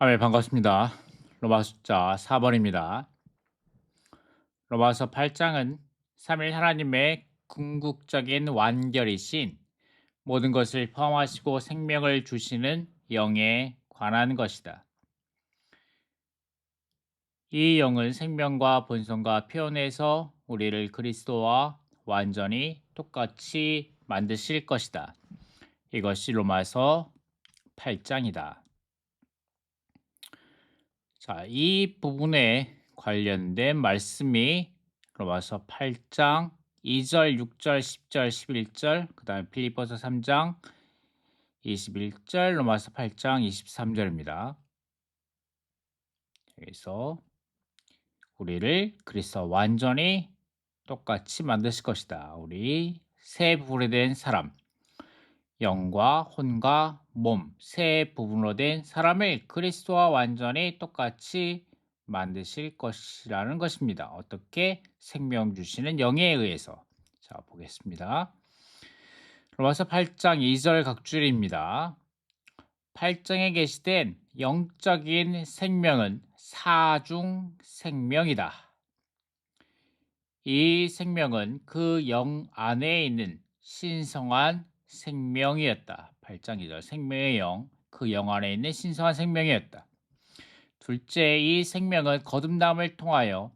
네, 반갑습니다. 로마서 숫자 4번입니다. 로마서 8장은 삼일 하나님의 궁극적인 완결이신 모든 것을 포함하시고 생명을 주시는 영에 관한 것이다. 이 영은 생명과 본성과 표현에서 우리를 그리스도와 완전히 똑같이 만드실 것이다. 이것이 로마서 8장이다. 자, 이 부분에 관련된 말씀이 로마서 8장 2절, 6절, 10절, 11절, 그다음에 필리포서 3장 21절, 로마서 8장 23절입니다. 여기서 우리를 그리스도 완전히 똑같이 만드실 것이다. 우리 세 부분에 된 사람, 영과 혼과 몸, 세 부분으로 된 사람을 그리스도와 완전히 똑같이 만드실 것이라는 것입니다. 어떻게? 생명 주시는 영에 의해서. 자, 보겠습니다. 로마서 8장 2절 각줄입니다. 8장에 게시된 영적인 생명은 사중 생명이다. 이 생명은 그 영 안에 있는 신성한 생명이었다. 8장 2절 생명의 영, 그 영 안에 있는 신성한 생명이었다. 둘째, 이 생명은 거듭남을 통하여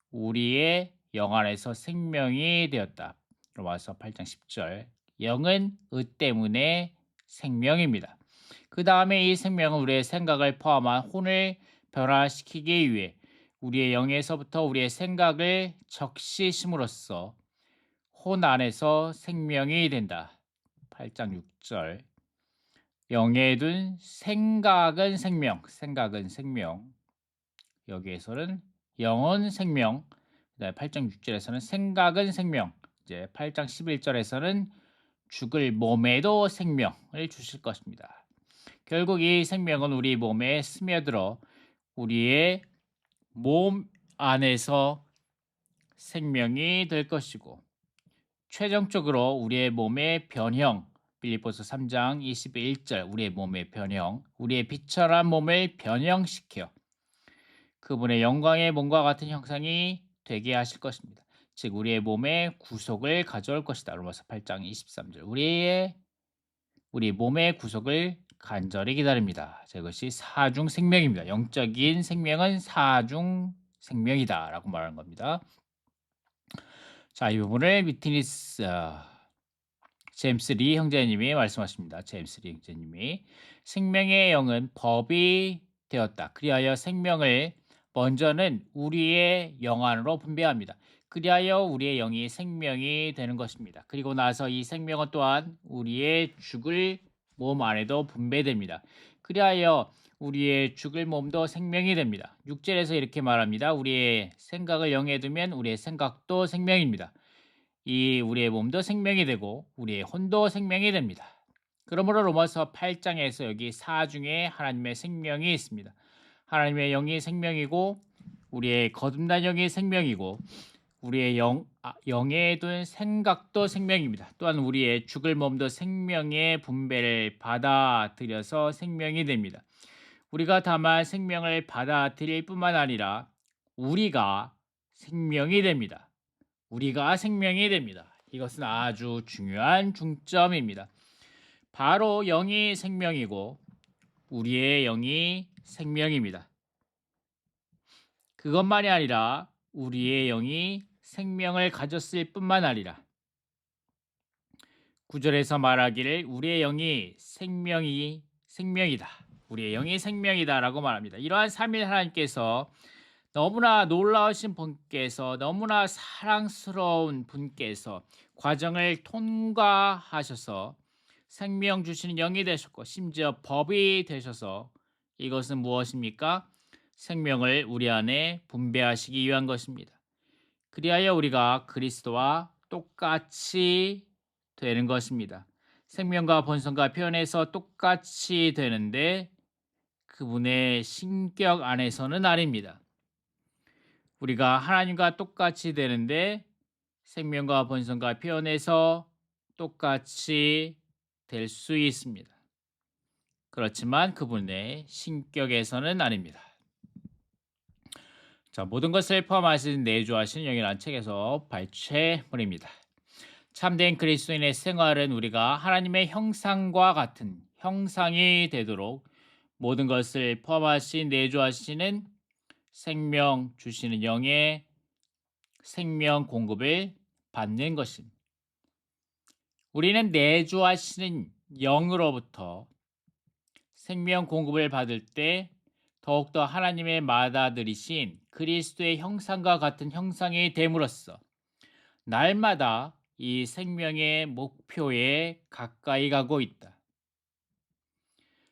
우리의 영 안에서 생명이 되었다. 로마서 8장 10절 영은 의 때문에 생명입니다. 그 다음에 이 생명은 우리의 생각을 포함한 혼을 변화시키기 위해 우리의 영에서부터 우리의 생각을 적시심으로써 혼 안에서 생명이 된다. 8장 6절 영에 둔 생각은 생명, 생각은 생명. 여기에서는 영은 생명, 8장 6절에서는 생각은 생명, 이제 8장 11절에서는 죽을 몸에도 생명을 주실 것입니다. 결국 이 생명은 우리 몸에 스며들어 우리의 몸 안에서 생명이 될 것이고 최종적으로 우리의 몸의 변형 빌립보서 3장 21절 우리의 몸의 변형 우리의 비천한 몸을 변형시켜 그분의 영광의 몸과 같은 형상이 되게 하실 것입니다. 즉 우리의 몸의 구속을 가져올 것이다. 로마서 8장 23절 우리 몸의 구속을 간절히 기다립니다. 이것이 사중 생명입니다. 영적인 생명은 사중 생명이다 라고 말하는 겁니다. 자, 이 부분을 위트니스 제임스 리 형제님이 말씀하십니다. 제임스 리 형제님이 생명의 영은 법이 되었다. 그리하여 생명을 먼저는 우리의 영 안으로 분배합니다. 그리하여 우리의 영이 생명이 되는 것입니다. 그리고 나서 이 생명은 또한 우리의 죽을 몸 안에도 분배됩니다. 그리하여 우리의 죽을 몸도 생명이 됩니다. 6절에서 이렇게 말합니다. 우리의 생각을 영에 두면 우리의 생각도 생명입니다. 이 우리의 몸도 생명이 되고 우리의 혼도 생명이 됩니다. 그러므로 로마서 8장에서 여기 사중에 하나님의 생명이 있습니다. 하나님의 영이 생명이고 우리의 거듭난 영이 생명이고 우리의 영에 둔 생각도 생명입니다. 또한 우리의 죽을 몸도 생명의 분배를 받아들여서 생명이 됩니다. 우리가 다만 생명을 받아들일 뿐만 아니라 우리가 생명이 됩니다. 우리가 생명이 됩니다. 이것은 아주 중요한 중점입니다. 바로 영이 생명이고 우리의 영이 생명입니다. 그것만이 아니라 우리의 영이 생명을 가졌을 뿐만 아니라 9절에서 말하기를 우리의 영이 생명이다. 우리의 영이 생명이다라고 말합니다. 이러한 삼위 하나님께서 너무나 놀라우신 분께서 너무나 사랑스러운 분께서 과정을 통과하셔서 생명 주시는 영이 되셨고 심지어 법이 되셔서 이것은 무엇입니까? 생명을 우리 안에 분배하시기 위한 것입니다. 그리하여 우리가 그리스도와 똑같이 되는 것입니다. 생명과 본성과 표현에서 똑같이 되는데 그분의 신격 안에서는 아닙니다. 우리가 하나님과 똑같이 되는데 생명과 본성과 표현에서 똑같이 될 수 있습니다. 그렇지만 그분의 신격에서는 아닙니다. 자, 모든 것을 포함하신 내주하신 영이라는 책에서 발췌물입니다. 참된 그리스도인의 생활은 우리가 하나님의 형상과 같은 형상이 되도록 모든 것을 포함하신 내주하시는 생명 주시는 영의 생명 공급을 받는 것입니다. 우리는 내주하시는 영으로부터 생명 공급을 받을 때 더욱더 하나님의 맏아들이신 그리스도의 형상과 같은 형상이 됨으로써 날마다 이 생명의 목표에 가까이 가고 있다.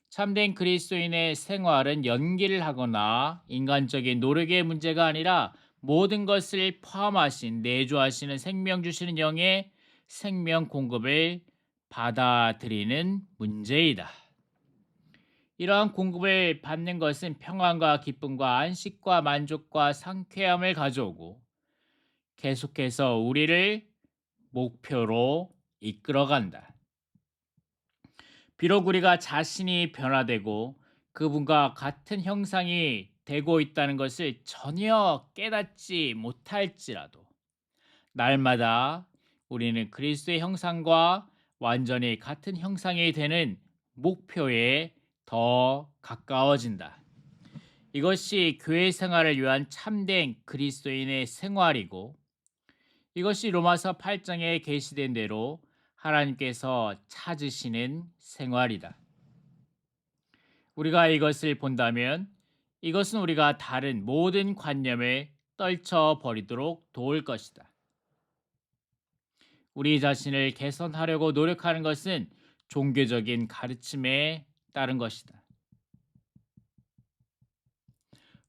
참된 그리스도인의 생활은 연기를 하거나 인간적인 노력의 문제가 아니라 모든 것을 포함하신 내주하시는 생명 주시는 영의 생명 공급을 받아들이는 문제이다. 이러한 공급을 받는 것은 평안과 기쁨과 안식과 만족과 상쾌함을 가져오고 계속해서 우리를 목표로 이끌어간다. 비록 우리가 자신이 변화되고 그분과 같은 형상이 되고 있다는 것을 전혀 깨닫지 못할지라도 날마다 우리는 그리스도의 형상과 완전히 같은 형상이 되는 목표에 더 가까워진다. 이것이 교회 생활을 위한 참된 그리스도인의 생활이고 이것이 로마서 8장에 게시된 대로 하나님께서 찾으시는 생활이다. 우리가 이것을 본다면 이것은 우리가 다른 모든 관념을 떨쳐버리도록 도울 것이다. 우리 자신을 개선하려고 노력하는 것은 종교적인 가르침에 따른 것이다.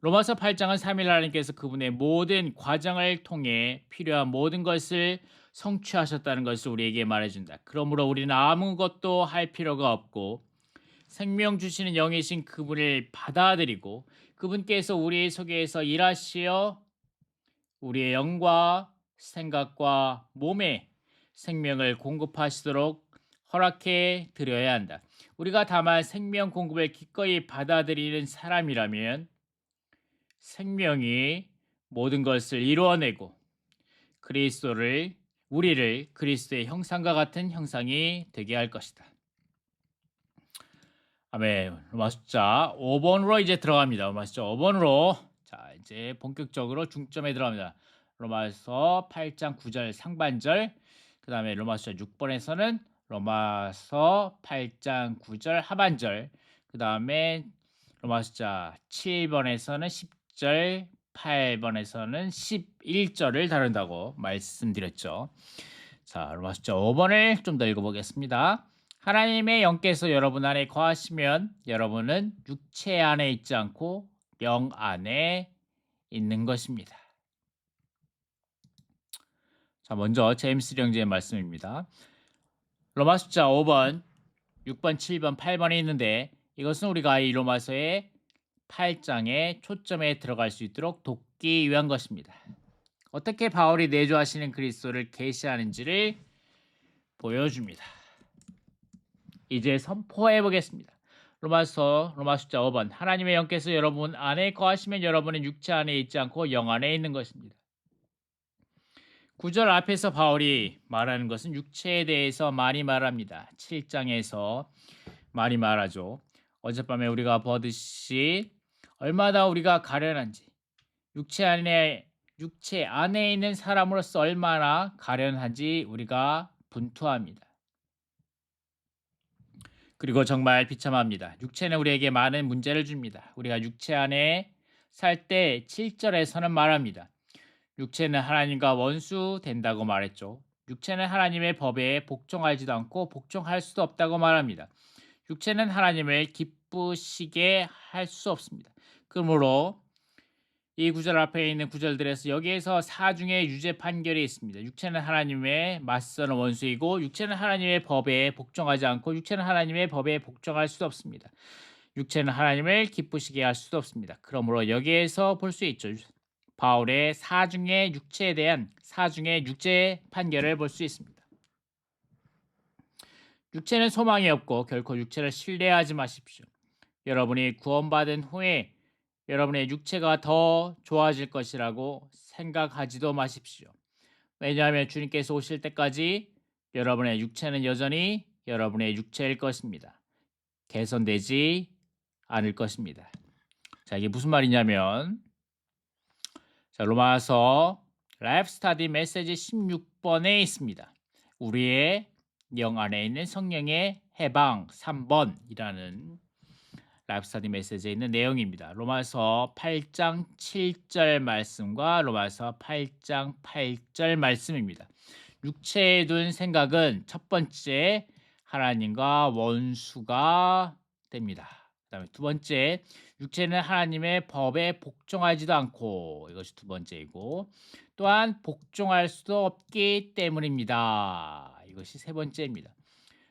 로마서 8장은 3일 하나님께서 그분의 모든 과정을 통해 필요한 모든 것을 성취하셨다는 것을 우리에게 말해준다. 그러므로 우리는 아무것도 할 필요가 없고 생명 주시는 영이신 그분을 받아들이고 그분께서 우리 속에서 일하시어 우리의 영과 생각과 몸에 생명을 공급하시도록 허락해 드려야 한다. 우리가 다만 생명 공급을 기꺼이 받아들이는 사람이라면 생명이 모든 것을 이루어내고 우리를 그리스도의 형상과 같은 형상이 되게 할 것이다. 아멘. 로마 숫자 5번으로 이제 들어갑니다. 로마 숫자 5번으로 자 이제 본격적으로 중점에 들어갑니다. 로마서 8장 9절 상반절 그 다음에 로마 숫자 6번에서는 로마서 8장 9절 하반절 그 다음에 로마 숫자 7번에서는 10절 8번에서는 11절을 다룬다고 말씀드렸죠. 자, 로마 숫자 5번을 좀 더 읽어보겠습니다. 하나님의 영께서 여러분 안에 거하시면 여러분은 육체 안에 있지 않고 영 안에 있는 것입니다. 자, 먼저 제임스 형제의 말씀입니다. 로마 숫자 5번, 6번, 7번, 8번이 있는데 이것은 우리가 이 로마서의 8장의 초점에 들어갈 수 있도록 돕기 위한 것입니다. 어떻게 바울이 내주하시는 그리스도를 계시하는지를 보여줍니다. 이제 선포해 보겠습니다. 로마 숫자 5번 하나님의 영께서 여러분 안에 거하시면 여러분은 육체 안에 있지 않고 영 안에 있는 것입니다. 9절 앞에서 바울이 말하는 것은 육체에 대해서 많이 말합니다. 7장에서 많이 말하죠. 어젯밤에 우리가 보듯이 얼마나 우리가 가련한지 육체 안에 있는 사람으로서 얼마나 가련한지 우리가 분투합니다. 그리고 정말 비참합니다. 육체는 우리에게 많은 문제를 줍니다. 우리가 육체 안에 살 때 7절에서는 말합니다. 육체는 하나님과 원수 된다고 말했죠. 육체는 하나님의 법에 복종하지도 않고 복종할 수도 없다고 말합니다. 육체는 하나님을 기쁘시게 할 수 없습니다. 그러므로 이 구절 앞에 있는 구절들에서 여기에서 사중의 유죄 판결이 있습니다. 육체는 하나님의 맞서는 원수이고 육체는 하나님의 법에 복종하지 않고 육체는 하나님의 법에 복종할 수도 없습니다. 육체는 하나님을 기쁘시게 할 수도 없습니다. 그러므로 여기에서 볼 수 있죠. 바울의 사중의 육체에 대한 사중의 유죄 판결을 볼 수 있습니다. 육체는 소망이 없고 결코 육체를 신뢰하지 마십시오. 여러분이 구원받은 후에 여러분의 육체가 더 좋아질 것이라고 생각하지도 마십시오. 왜냐하면 주님께서 오실 때까지 여러분의 육체는 여전히 여러분의 육체일 것입니다. 개선되지 않을 것입니다. 자, 이게 무슨 말이냐면, 자, 로마서 라이프 스타디 메시지 16번에 있습니다. 우리의 영 안에 있는 성령의 해방 3번이라는 라이프 스타디 메시지에 있는 내용입니다. 로마서 8장 7절 말씀과 로마서 8장 8절 말씀입니다. 육체에 둔 생각은 첫 번째 하나님과 원수가 됩니다. 그다음에 두 번째, 육체는 하나님의 법에 복종하지도 않고, 이것이 두 번째이고, 또한 복종할 수도 없기 때문입니다. 이것이 세 번째입니다.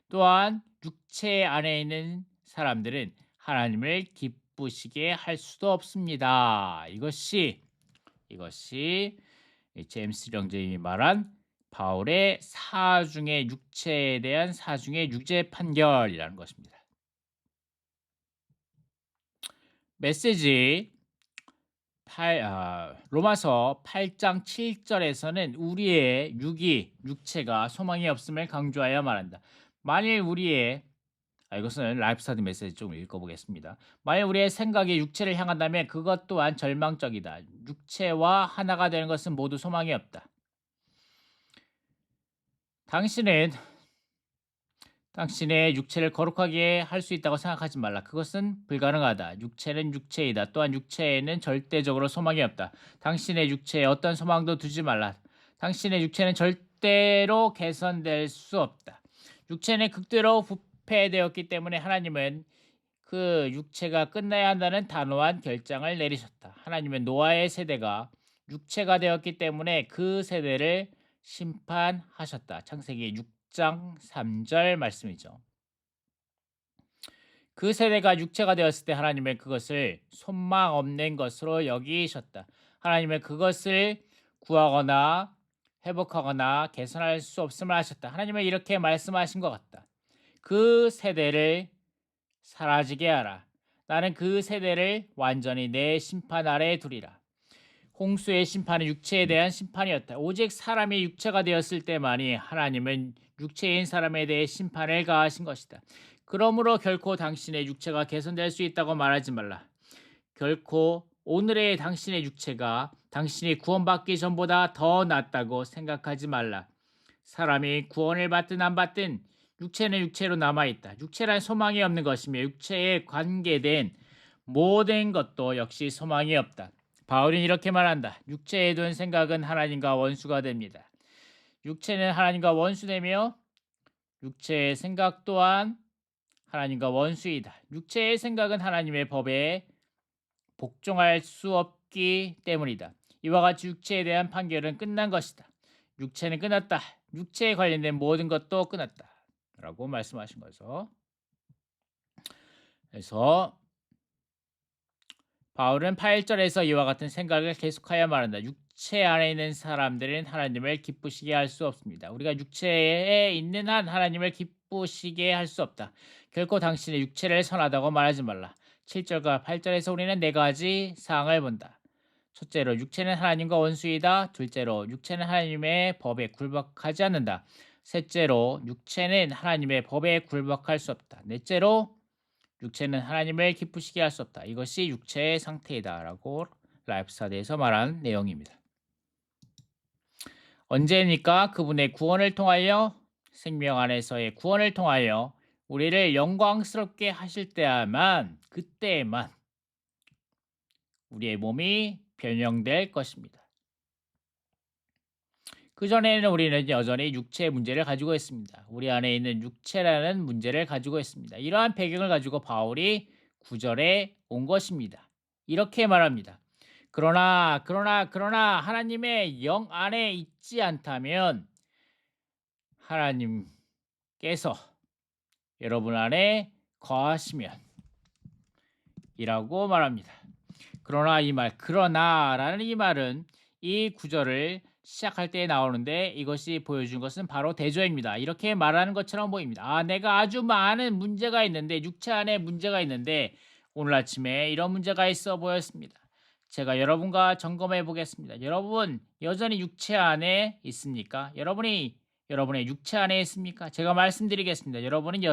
또한 육체 안에 있는 사람들은 하나님을 기쁘시게 할 수도 없습니다. 이것이 제임스 령제임이 말한 바울의 사중의 육체에 대한 사중의 유죄 판결이라는 것입니다. 메시지 로마서 8장 7절에서는 우리의 육체가 소망이 없음을 강조하여 말한다. 만일 우리의 이것은 라이프 스타디 메시지 좀 읽어보겠습니다. 만일 우리의 생각이 육체를 향한다면 그것 또한 절망적이다. 육체와 하나가 되는 것은 모두 소망이 없다. 당신의 육체를 거룩하게 할 수 있다고 생각하지 말라. 그것은 불가능하다. 육체는 육체이다. 또한 육체에는 절대적으로 소망이 없다. 당신의 육체에 어떤 소망도 두지 말라. 당신의 육체는 절대로 개선될 수 없다. 육체는 극대로 부패되었기 때문에 하나님은 그 육체가 끝나야 한다는 단호한 결정을 내리셨다. 하나님은 노아의 세대가 육체가 되었기 때문에 그 세대를 심판하셨다. 창세기 6장 3절 말씀이죠. 그 세대가 육체가 되었을 때 하나님은 그것을 손망 없는 것으로 여기셨다. 하나님은 그것을 구하거나 회복하거나 개선할 수 없음을 하셨다. 하나님은 이렇게 말씀하신 것 같다. 그 세대를 사라지게 하라. 나는 그 세대를 완전히 내 심판 아래에 두리라. 홍수의 심판은 육체에 대한 심판이었다. 오직 사람이 육체가 되었을 때만이 하나님은 육체인 사람에 대해 심판을 가하신 것이다. 그러므로 결코 당신의 육체가 개선될 수 있다고 말하지 말라. 결코 오늘의 당신의 육체가 당신이 구원받기 전보다 더 낫다고 생각하지 말라. 사람이 구원을 받든 안 받든 육체는 육체로 남아있다. 육체란 소망이 없는 것이며 육체에 관계된 모든 것도 역시 소망이 없다. 바울은 이렇게 말한다. 육체에 둔 생각은 하나님과 원수가 됩니다. 육체는 하나님과 원수되며 육체의 생각 또한 하나님과 원수이다. 육체의 생각은 하나님의 법에 복종할 수 없기 때문이다. 이와 같이 육체에 대한 판결은 끝난 것이다. 육체는 끝났다. 육체에 관련된 모든 것도 끝났다. 라고 말씀하신 거죠. 그래서 바울은 8절에서 이와 같은 생각을 계속하여 말한다. 육체 안에 있는 사람들은 하나님을 기쁘시게 할 수 없습니다. 우리가 육체에 있는 한 하나님을 기쁘시게 할 수 없다. 결코 당신의 육체를 선하다고 말하지 말라. 7절과 8절에서 우리는 네 가지 사항을 본다. 첫째로 육체는 하나님과 원수이다. 둘째로 육체는 하나님의 법에 굴복하지 않는다. 셋째로 육체는 하나님의 법에 굴복할 수 없다. 넷째로 육체는 하나님을 기쁘시게 할 수 없다. 이것이 육체의 상태이다라고 라이프 스타디에서 말한 내용입니다. 언제니까 그분의 구원을 통하여 생명 안에서의 구원을 통하여 우리를 영광스럽게 하실 때야만 그때에만 우리의 몸이 변형될 것입니다. 그전에는 우리는 여전히 육체의 문제를 가지고 있습니다. 우리 안에 있는 육체라는 문제를 가지고 있습니다. 이러한 배경을 가지고 바울이 9절에 온 것입니다. 이렇게 말합니다. 그러나 하나님의 영 안에 있지 않다면 하나님께서 여러분 안에 거하시면 이라고 말합니다. 그러나라는 이 말은 이 구절을 시작할 때 나오는데 이것이 보여준 것은 바로 대조입니다. 이렇게 말하는 것처럼 보입니다. 내가 아주 많은 문제가 있는데 육체 안에 문제가 있는데 오늘 아침에 이런 문제가 있어 보였습니다. 제가 여러분과 점검해 보겠습니다. 여러분 여전히 육체 안에 있습니까? 여러분의 육체 안에 있습니까? 제가 말씀드리겠습니다. 여러분은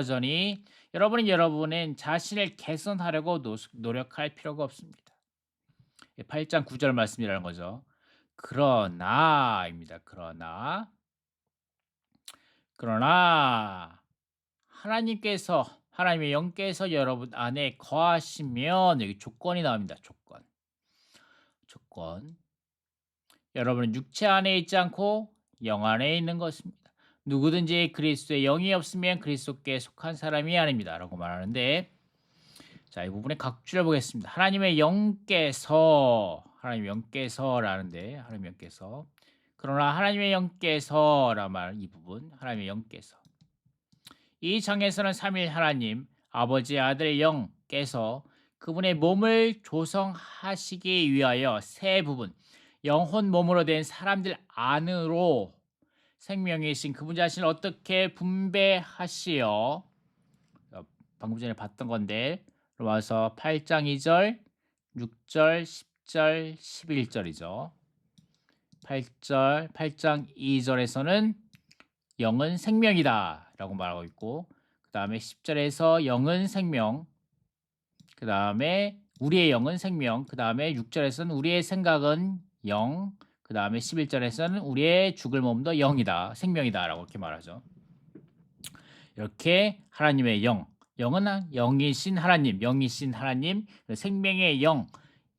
여러분은 자신을 개선하려고 노력할 필요가 없습니다. 8장 9절 말씀이라는 거죠. 그러나입니다. 그러나 하나님의 영께서 여러분 안에 거하시면 여기 조건이 나옵니다. 조건. 여러분은 육체 안에 있지 않고 영 안에 있는 것입니다. 누구든지 그리스도의 영이 없으면 그리스도께 속한 사람이 아닙니다. 라고 말하는데 자, 이 부분에 각주를 보겠습니다. 하나님의 영께서라는데 그러나 하나님의 영께서란 말 이 부분 하나님의 영께서 이 장에서는 삼위 하나님 아버지 아들 영께서 그분의 몸을 조성하시기 위하여 세 부분 영혼 몸으로 된 사람들 안으로 생명이신 그분 자신을 어떻게 분배하시어 방금 전에 봤던 건데 로마서 8장 2절, 6절, 10절, 11절이죠. 8장 2절에서는 영은 생명이다 라고 말하고 있고 그 다음에 10절에서 영은 생명, 그 다음에 우리의 영은 생명, 그 다음에 6절에서는 우리의 생각은 영, 그 다음에 11절에서는 우리의 죽을 몸도 영이다, 생명이다 라고 이렇게 말하죠. 이렇게 하나님의 영은 영이신 하나님, 생명의 영,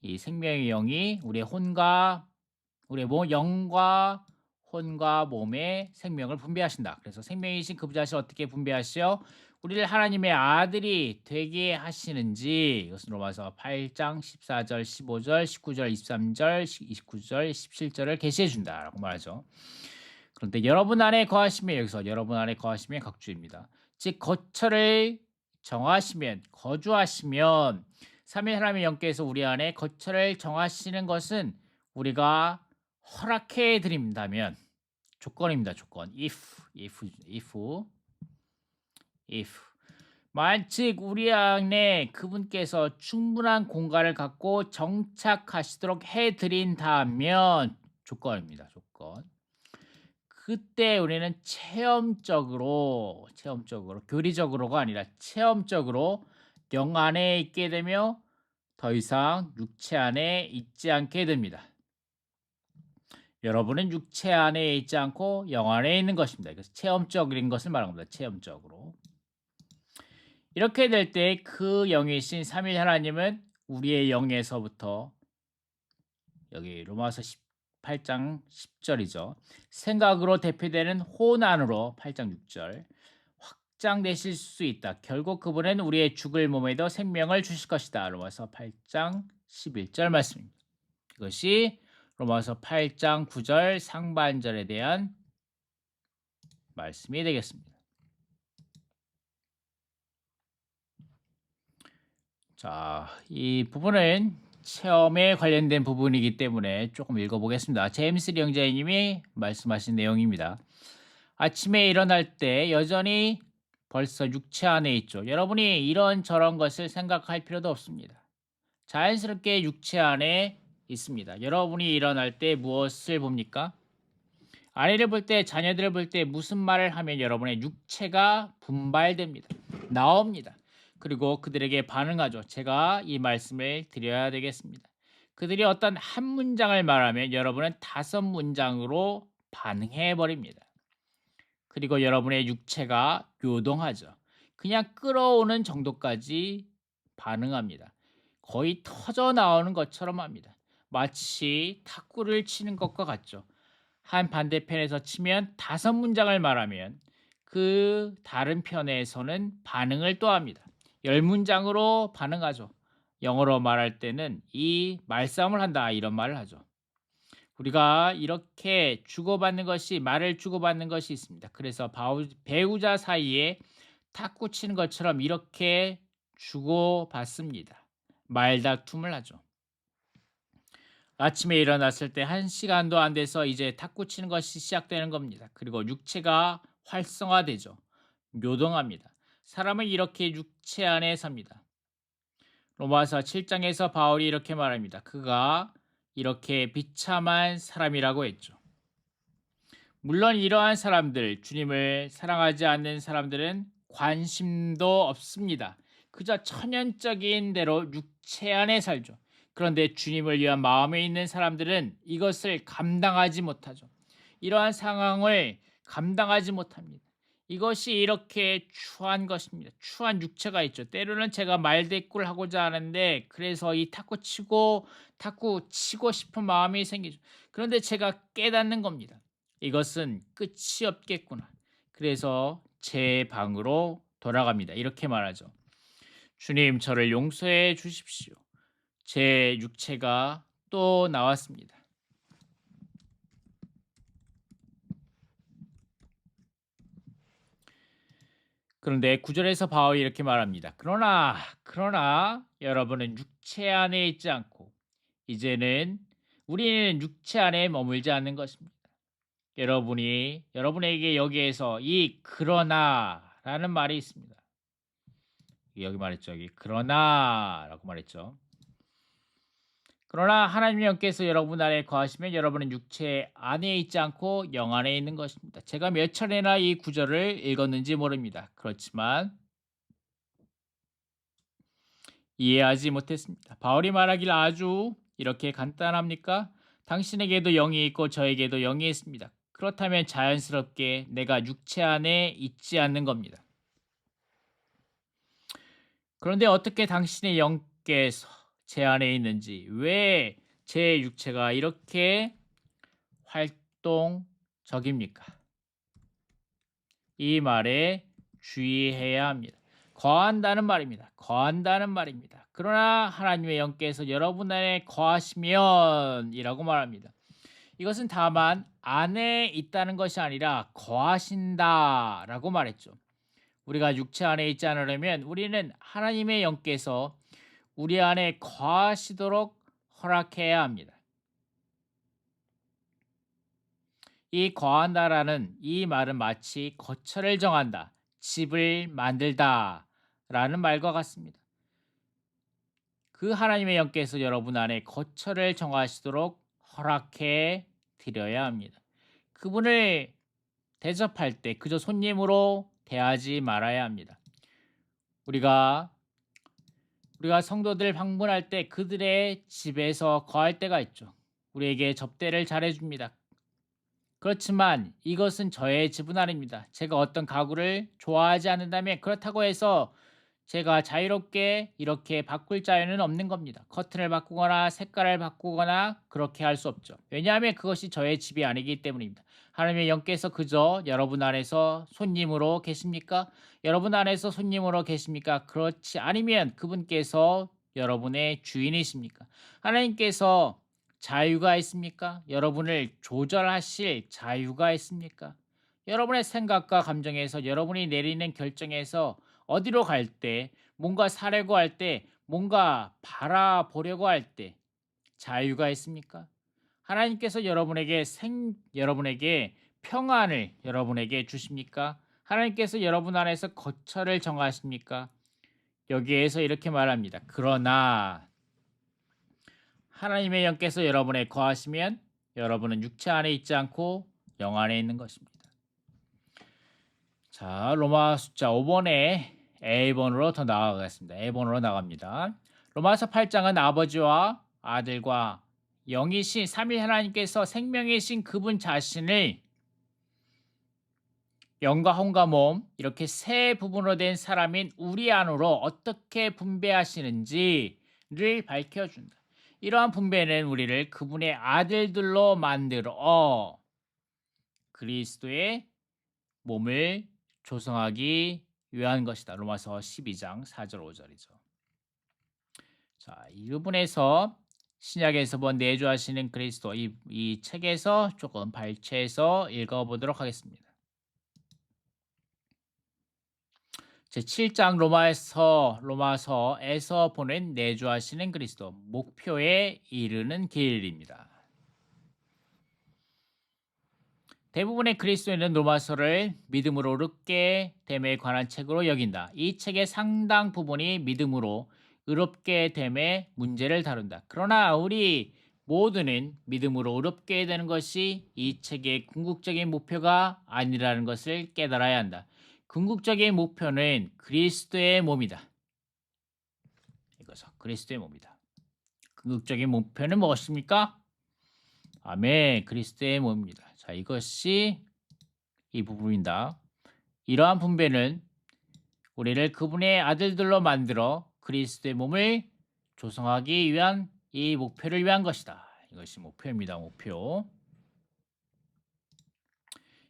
이 생명의 영이 우리의 영과 혼과 몸의 생명을 분배하신다. 그래서 생명이신 그분 자신을 어떻게 분배하시어 우리를 하나님의 아들이 되게 하시는지 이것은 로마서 8장 14절, 15절, 19절, 23절, 29절, 17절을 계시해 준다라고 말하죠. 그런데 여러분 안에 거하시면 각주입니다. 즉 거주하시면 삼위 하나님의 영께서 우리 안에 거처를 정하시는 것은 우리가 허락해 드린다면 조건입니다. 조건. if 만즉 우리 안에 그분께서 충분한 공간을 갖고 정착하시도록 해 드린다면 조건입니다. 조건. 그때 우리는 체험적으로 교리적으로가 아니라 체험적으로 영 안에 있게 되며 더 이상 육체 안에 있지 않게 됩니다. 여러분은 육체 안에 있지 않고 영 안에 있는 것입니다. 그래서 체험적인 것을 말하는 겁니다. 체험적으로. 이렇게 될 때 그 영이신 삼위 하나님은 우리의 영에서부터 여기 로마서 8장 10절이죠. 생각으로 대표되는 혼 안으로 8장 6절 확장되실 수 있다. 결국 그분은 우리의 죽을 몸에도 생명을 주실 것이다. 로마서 8장 11절 말씀입니다. 이것이 로마서 8장 9절 상반절에 대한 말씀이 되겠습니다. 자, 이 부분은 체험에 관련된 부분이기 때문에 조금 읽어보겠습니다. 제임스 영자님이 말씀하신 내용입니다. 아침에 일어날 때 여전히 벌써 육체 안에 있죠. 여러분이 이런저런 것을 생각할 필요도 없습니다. 자연스럽게 육체 안에 있습니다. 여러분이 일어날 때 무엇을 봅니까? 아이를 볼 때, 자녀들을 볼 때 무슨 말을 하면 여러분의 육체가 분발됩니다. 나옵니다. 그리고 그들에게 반응하죠. 제가 이 말씀을 드려야 되겠습니다. 그들이 어떤 한 문장을 말하면 여러분은 5문장으로 반응해 버립니다. 그리고 여러분의 육체가 요동하죠. 그냥 끌어오는 정도까지 반응합니다. 거의 터져 나오는 것처럼 합니다. 마치 탁구를 치는 것과 같죠. 한 반대편에서 치면 5문장을 말하면 그 다른 편에서는 반응을 또 합니다. 10문장으로 반응하죠. 영어로 말할 때는 이 말싸움을 한다 이런 말을 하죠. 우리가 이렇게 말을 주고받는 것이 있습니다. 그래서 배우자 사이에 탁구 치는 것처럼 이렇게 주고받습니다. 말다툼을 하죠. 아침에 일어났을 때 1시간도 안 돼서 이제 탁구 치는 것이 시작되는 겁니다. 그리고 육체가 활성화되죠. 묘동합니다. 사람은 이렇게 육체 안에 삽니다. 로마서 7장에서 바울이 이렇게 말합니다. 그가 이렇게 비참한 사람이라고 했죠. 물론 이러한 사람들, 주님을 사랑하지 않는 사람들은 관심도 없습니다. 그저 천연적인 대로 육체 안에 살죠. 그런데 주님을 위한 마음에 있는 사람들은 이것을 감당하지 못하죠. 이러한 상황을 감당하지 못합니다. 이것이 이렇게 추한 것입니다. 추한 육체가 있죠. 때로는 제가 말대꾸를 하고자 하는데 그래서 이 탁구 치고 싶은 마음이 생기죠. 그런데 제가 깨닫는 겁니다. 이것은 끝이 없겠구나. 그래서 제 방으로 돌아갑니다. 이렇게 말하죠. 주님, 저를 용서해 주십시오. 제 육체가 또 나왔습니다. 그런데 9절에서 바울이 이렇게 말합니다. 그러나 여러분은 육체 안에 있지 않고 이제는 우리는 육체 안에 머물지 않는 것입니다. 여러분에게 여기에서 이 그러나라는 말이 있습니다. 여기 말했죠. 여기 그러나라고 말했죠. 그러나 하나님의 영께서 여러분 안에 거하시면 여러분은 육체 안에 있지 않고 영 안에 있는 것입니다. 제가 몇 차례나 이 구절을 읽었는지 모릅니다. 그렇지만 이해하지 못했습니다. 바울이 말하길 아주 이렇게 간단합니까? 당신에게도 영이 있고 저에게도 영이 있습니다. 그렇다면 자연스럽게 내가 육체 안에 있지 않는 겁니다. 그런데 어떻게 당신의 영께서 제 안에 있는지, 왜 제 육체가 이렇게 활동적입니까? 이 말에 주의해야 합니다. 거한다는 말입니다. 거한다는 말입니다. 그러나 하나님의 영께서 여러분 안에 거하시면 이라고 말합니다. 이것은 다만 안에 있다는 것이 아니라 거하신다라고 말했죠. 우리가 육체 안에 있지 않으려면 우리는 하나님의 영께서 우리 안에 거하시도록 허락해야 합니다. 이 거한다라는 이 말은 마치 거처를 정한다, 집을 만들다 라는 말과 같습니다. 그 하나님의 영께서 여러분 안에 거처를 정하시도록 허락해 드려야 합니다. 그분을 대접할 때 그저 손님으로 대하지 말아야 합니다. 우리가 성도들 방문할 때 그들의 집에서 거할 때가 있죠. 우리에게 접대를 잘해줍니다. 그렇지만 이것은 저의 집은 아닙니다. 제가 어떤 가구를 좋아하지 않는다면 그렇다고 해서 제가 자유롭게 이렇게 바꿀 자유는 없는 겁니다. 커튼을 바꾸거나 색깔을 바꾸거나 그렇게 할 수 없죠. 왜냐하면 그것이 저의 집이 아니기 때문입니다. 하나님의 영께서 그저 여러분 안에서 손님으로 계십니까? 여러분 안에서 손님으로 계십니까? 그렇지 않으면 그분께서 여러분의 주인이십니까? 하나님께서 자유가 있습니까? 여러분을 조절하실 자유가 있습니까? 여러분의 생각과 감정에서 여러분이 내리는 결정에서 어디로 갈 때, 뭔가 사려고 할 때, 뭔가 바라보려고 할 때 자유가 있습니까? 하나님께서 여러분에게 평안을 여러분에게 주십니까? 하나님께서 여러분 안에서 거처를 정하십니까? 여기에서 이렇게 말합니다. 그러나 하나님의 영께서 여러분에 거하시면 여러분은 육체 안에 있지 않고 영 안에 있는 것입니다. 자, 로마 숫자 5번에 A번으로 더 나아가겠습니다. A번으로 나갑니다. 로마서 8장은 아버지와 아들과 영이신 삼위 하나님께서 생명이신 그분 자신을 영과 혼과 몸 이렇게 세 부분으로 된 사람인 우리 안으로 어떻게 분배하시는지를 밝혀준다. 이러한 분배는 우리를 그분의 아들들로 만들어 그리스도의 몸을 조성하기 위한 것이다. 로마서 12장 4절 5절이죠. 자, 이 부분에서 신약에서 내주하시는 그리스도 이 책에서 조금 발췌해서 읽어보도록 하겠습니다. 제7장 로마서에서 보낸 내주하시는 그리스도, 목표에 이르는 길입니다. 대부분의 그리스도인은 로마서를 믿음으로 의롭게 됨에 관한 책으로 여긴다. 이 책의 상당 부분이 믿음으로 의롭게 됨의 문제를 다룬다. 그러나 우리 모두는 믿음으로 의롭게 되는 것이 이 책의 궁극적인 목표가 아니라는 것을 깨달아야 한다. 궁극적인 목표는 그리스도의 몸이다. 이것은 그리스도의 몸이다. 궁극적인 목표는 무엇입니까? 아멘, 그리스도의 몸입니다. 자, 이것이 이 부분입니다. 이러한 분배는 우리를 그분의 아들들로 만들어 그리스도의 몸을 조성하기 위한 이 목표를 위한 것이다. 이것이 목표입니다. 목표.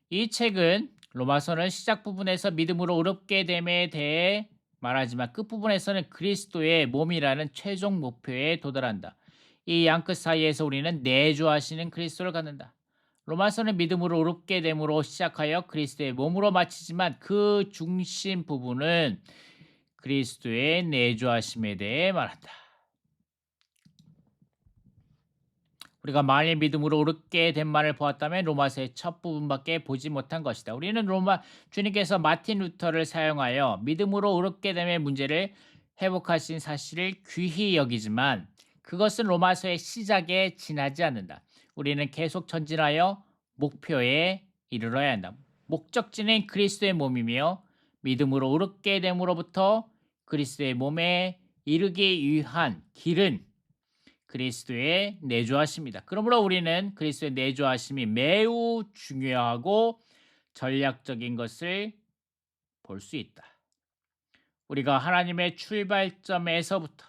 이 책은 로마서는 시작 부분에서 믿음으로 의롭게 됨에 대해 말하지만 끝부분에서는 그리스도의 몸이라는 최종 목표에 도달한다. 이 양끝 사이에서 우리는 내주하시는 그리스도를 갖는다. 로마서는 믿음으로 의롭게 됨으로 시작하여 그리스도의 몸으로 마치지만 그 중심 부분은 그리스도의 내주하심에 대해 말한다. 우리가 만일 믿음으로 의롭게 됨만을 보았다면 로마서의 첫 부분밖에 보지 못한 것이다. 우리는 주님께서 마틴 루터를 사용하여 믿음으로 의롭게 됨의 문제를 회복하신 사실을 귀히 여기지만 그것은 로마서의 시작에 지나지 않는다. 우리는 계속 전진하여 목표에 이르러야 한다. 목적지는 그리스도의 몸이며 믿음으로 의롭게 됨으로부터 그리스도의 몸에 이르기 위한 길은 그리스도의 내주하심이다. 그러므로 우리는 그리스도의 내주하심이 매우 중요하고 전략적인 것을 볼 수 있다. 우리가 하나님의 출발점에서부터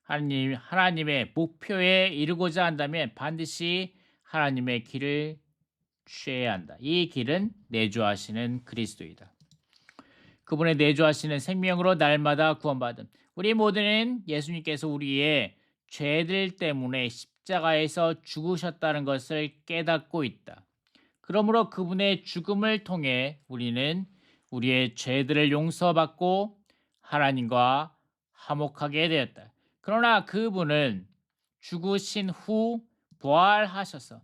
하나님의 목표에 이르고자 한다면 반드시 하나님의 길을 취해야 한다. 이 길은 내주하시는 그리스도이다. 그분의 내주하시는 생명으로 날마다 구원받은 우리 모두는 예수님께서 우리의 죄들 때문에 십자가에서 죽으셨다는 것을 깨닫고 있다. 그러므로 그분의 죽음을 통해 우리는 우리의 죄들을 용서받고 하나님과 화목하게 되었다. 그러나 그분은 죽으신 후 부활하셔서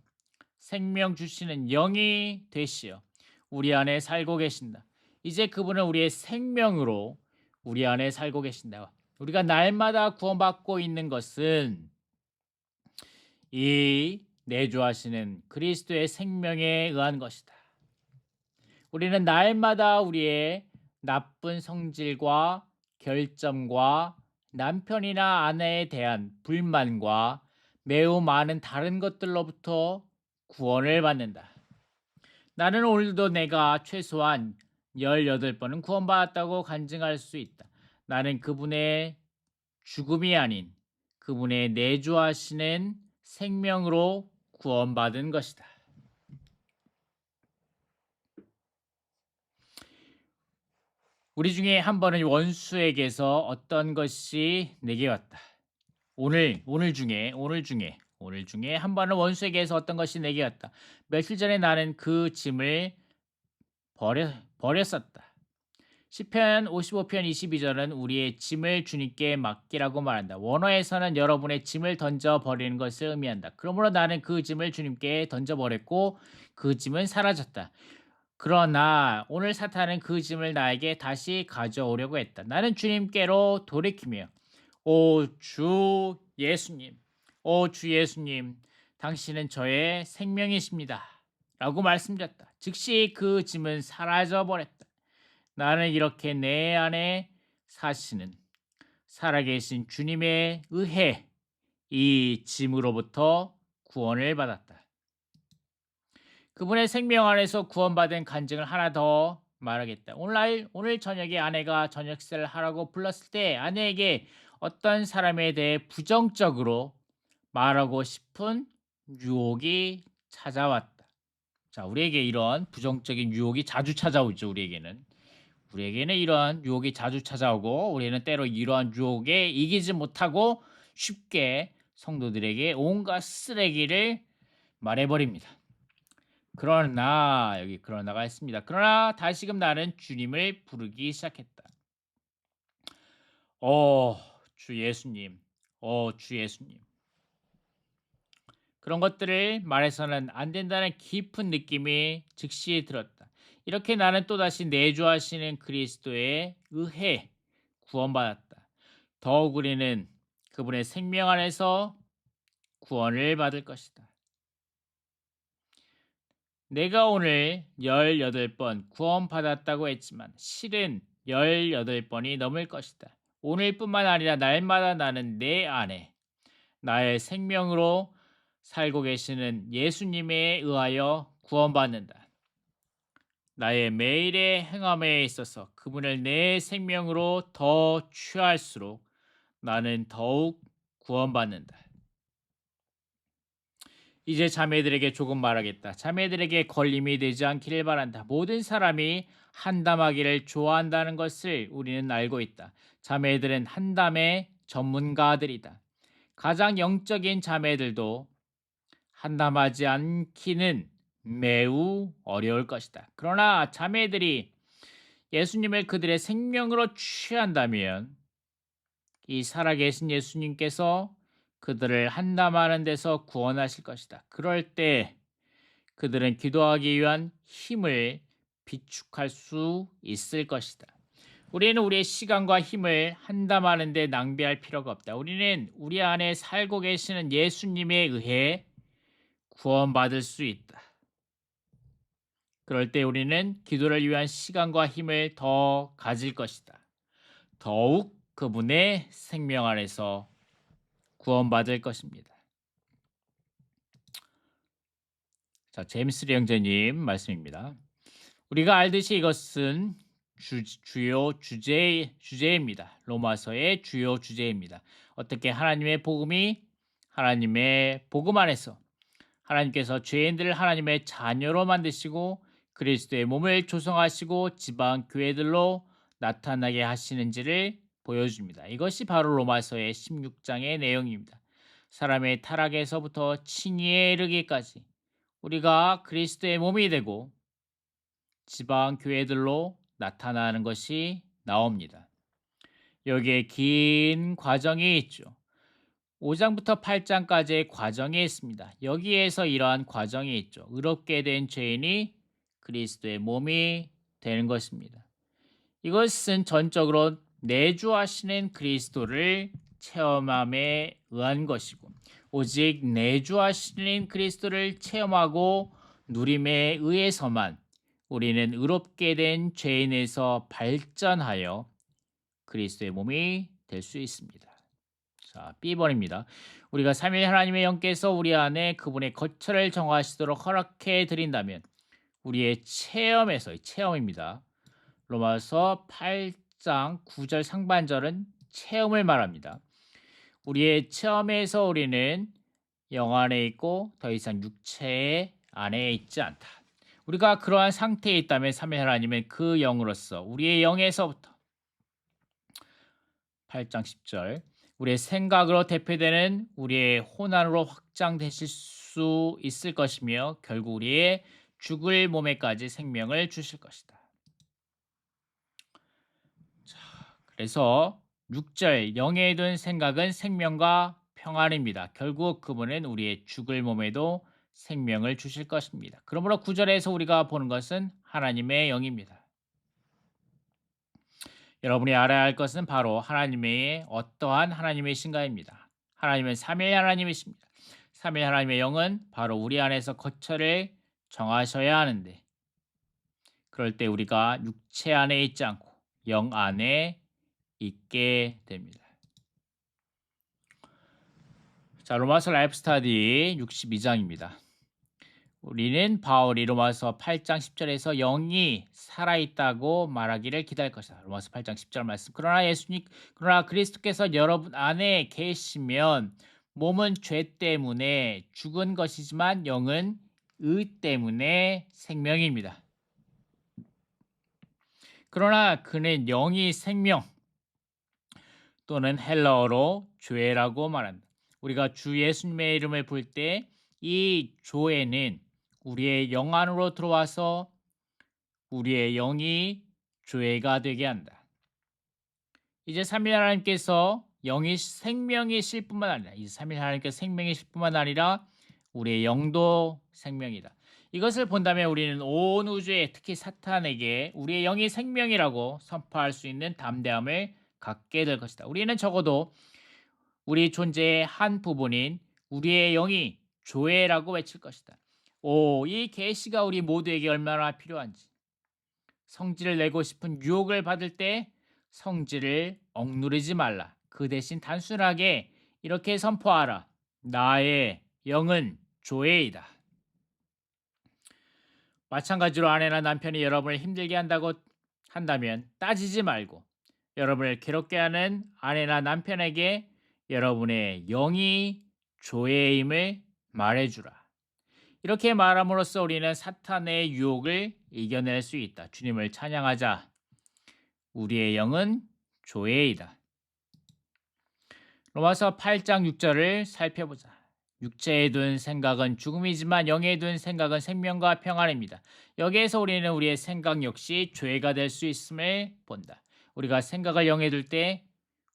생명 주시는 영이 되시어 우리 안에 살고 계신다. 이제 그분은 우리의 생명으로 우리 안에 살고 계신다. 우리가 날마다 구원받고 있는 것은 이 내주하시는 그리스도의 생명에 의한 것이다. 우리는 날마다 우리의 나쁜 성질과 결점과 남편이나 아내에 대한 불만과 매우 많은 다른 것들로부터 구원을 받는다. 나는 오늘도 내가 최소한 18번은 구원받았다고 간증할 수 있다. 나는 그분의 죽음이 아닌 그분의 내주하시는 생명으로 구원받은 것이다. 우리 중에 한 번은 원수에게서 어떤 것이 내게 왔다. 오늘 중에 한 번은 원수에게서 어떤 것이 내게 왔다. 며칠 전에 나는 그 짐을 버렸었다. 시편 55편 22절은 우리의 짐을 주님께 맡기라고 말한다. 원어에서는 여러분의 짐을 던져 버리는 것을 의미한다. 그러므로 나는 그 짐을 주님께 던져 버렸고 그 짐은 사라졌다. 그러나 오늘 사탄은 그 짐을 나에게 다시 가져오려고 했다. 나는 주님께로 돌이키며 오 주 예수님, 당신은 저의 생명이십니다. 라고 말씀드렸다. 즉시 그 짐은 사라져 버렸다. 나는 이렇게 내 안에 사시는 살아계신 주님에 의해 이 짐으로부터 구원을 받았다. 그분의 생명 안에서 구원받은 간증을 하나 더 말하겠다. 오늘 저녁에 아내가 저녁 식사를 하라고 불렀을 때 아내에게 어떤 사람에 대해 부정적으로 말하고 싶은 유혹이 찾아왔다. 자, 우리에게 이런 부정적인 유혹이 자주 찾아오죠. 우리에게는 이러한 유혹이 자주 찾아오고 우리는 때로 이러한 유혹에 이기지 못하고 쉽게 성도들에게 온갖 쓰레기를 말해버립니다. 그러나 여기 그러나가 있습니다. 그러나 다시금 나는 주님을 부르기 시작했다. 어, 주 예수님. 주 예수님. 그런 것들을 말해서는 안 된다는 깊은 느낌이 즉시 들었다. 이렇게 나는 또다시 내주하시는 그리스도에 의해 구원받았다. 더욱 우리는 그분의 생명 안에서 구원을 받을 것이다. 내가 오늘 18번 구원받았다고 했지만 실은 18번이 넘을 것이다. 오늘뿐만 아니라 날마다 나는 내 안에 나의 생명으로 살고 계시는 예수님에 의하여 구원받는다. 나의 매일의 행함에 있어서 그분을 내 생명으로 더 취할수록 나는 더욱 구원받는다. 이제 자매들에게 조금 말하겠다. 자매들에게 걸림이 되지 않기를 바란다. 모든 사람이 한담하기를 좋아한다는 것을 우리는 알고 있다. 자매들은 한담의 전문가들이다. 가장 영적인 자매들도 한담하지 않기는 매우 어려울 것이다. 그러나 자매들이 예수님을 그들의 생명으로 취한다면 이 살아계신 예수님께서 그들을 한담하는 데서 구원하실 것이다. 그럴 때 그들은 기도하기 위한 힘을 비축할 수 있을 것이다. 우리는 우리의 시간과 힘을 한담하는 데 낭비할 필요가 없다. 우리는 우리 안에 살고 계시는 예수님에 의해 구원받을 수 있다. 그럴 때 우리는 기도를 위한 시간과 힘을 더 가질 것이다. 더욱 그분의 생명 안에서 구원받을 것입니다. 자, 제임스 령제님 말씀입니다. 우리가 알듯이 이것은 주요 주제입니다. 로마서의 주요 주제입니다. 어떻게 하나님의 복음이 하나님의 복음 안에서 하나님께서 죄인들을 하나님의 자녀로 만드시고 그리스도의 몸을 조성하시고 지방 교회들로 나타나게 하시는지를 보여줍니다. 이것이 바로 로마서의 16장의 내용입니다. 사람의 타락에서부터 칭의에 이르기까지 우리가 그리스도의 몸이 되고 지방 교회들로 나타나는 것이 나옵니다. 여기에 긴 과정이 있죠. 5장부터 8장까지의 과정이 있습니다. 여기에서 이러한 과정이 있죠. 의롭게 된 죄인이 그리스도의 몸이 되는 것입니다. 이것은 전적으로 내주하시는 그리스도를 체험함에 의한 것이고 오직 내주하시는 그리스도를 체험하고 누림에 의해서만 우리는 의롭게 된 죄인에서 발전하여 그리스도의 몸이 될 수 있습니다. 자, B번입니다. 우리가 삼위 하나님의 영께서 우리 안에 그분의 거처를 정하시도록 허락해 드린다면 우리의 체험입니다. 로마서 8장 9절 상반절은 체험을 말합니다. 우리의 체험에서 우리는 영 안에 있고 더 이상 육체 안에 있지 않다. 우리가 그러한 상태에 있다면 삼위 하나님은 그 영으로서 우리의 영에서부터 8장 10절 우리의 생각으로 대표되는 우리의 혼안으로 확장되실 수 있을 것이며 결국 우리의 죽을 몸에까지 생명을 주실 것이다. 자, 그래서 6절 영에 둔 생각은 생명과 평안입니다. 결국 그분은 우리의 죽을 몸에도 생명을 주실 것입니다. 그러므로 9절에서 우리가 보는 것은 하나님의 영입니다. 여러분이 알아야 할 것은 바로 하나님의 어떠한 하나님이신가입니다. 하나님은 삼위 하나님이십니다. 삼위 하나님의 영은 바로 우리 안에서 거처를 정하셔야 하는데 그럴 때 우리가 육체 안에 있지 않고 영 안에 있게 됩니다. 자, 로마서 라이프 스터디 62장입니다. 우리는 바울이 로마서 8장 10절에서 영이 살아있다고 말하기를 기다릴 것이다. 로마서 8장 10절 말씀. 그러나 그리스도께서 여러분 안에 계시면 몸은 죄 때문에 죽은 것이지만 영은 의 때문에 생명입니다. 그러나 그는 영이 생명 또는 헬라어로 죄라고 말한다. 우리가 주 예수님의 이름을 부를 때 이 조에는 우리의 영 안으로 들어와서 우리의 영이 죄가 되게 한다. 이제 삼위 하나님께서 영이 생명이실 뿐만 아니라 이 삼위 하나님께서 생명이실 뿐만 아니라 우리의 영도 생명이다. 이것을 본다면 우리는 온 우주에 특히 사탄에게 우리의 영이 생명이라고 선포할 수 있는 담대함을 갖게 될 것이다. 우리는 적어도 우리 존재의 한 부분인 우리의 영이 조회라고 외칠 것이다. 이 계시가 우리 모두에게 얼마나 필요한지. 성질을 내고 싶은 유혹을 받을 때 성질을 억누르지 말라. 그 대신 단순하게 이렇게 선포하라. 나의 영은 조회이다. 마찬가지로 아내나 남편이 여러분을 힘들게 한다면 따지지 말고 여러분을 괴롭게 하는 아내나 남편에게 여러분의 영이 조회임을 말해주라. 이렇게 말함으로써 우리는 사탄의 유혹을 이겨낼 수 있다. 주님을 찬양하자. 우리의 영은 조회이다. 로마서 8장 6절을 살펴보자. 육체에 둔 생각은 죽음이지만 영에 둔 생각은 생명과 평안입니다. 여기에서 우리는 우리의 생각 역시 죄가 될 수 있음을 본다. 우리가 생각을 영에 둘 때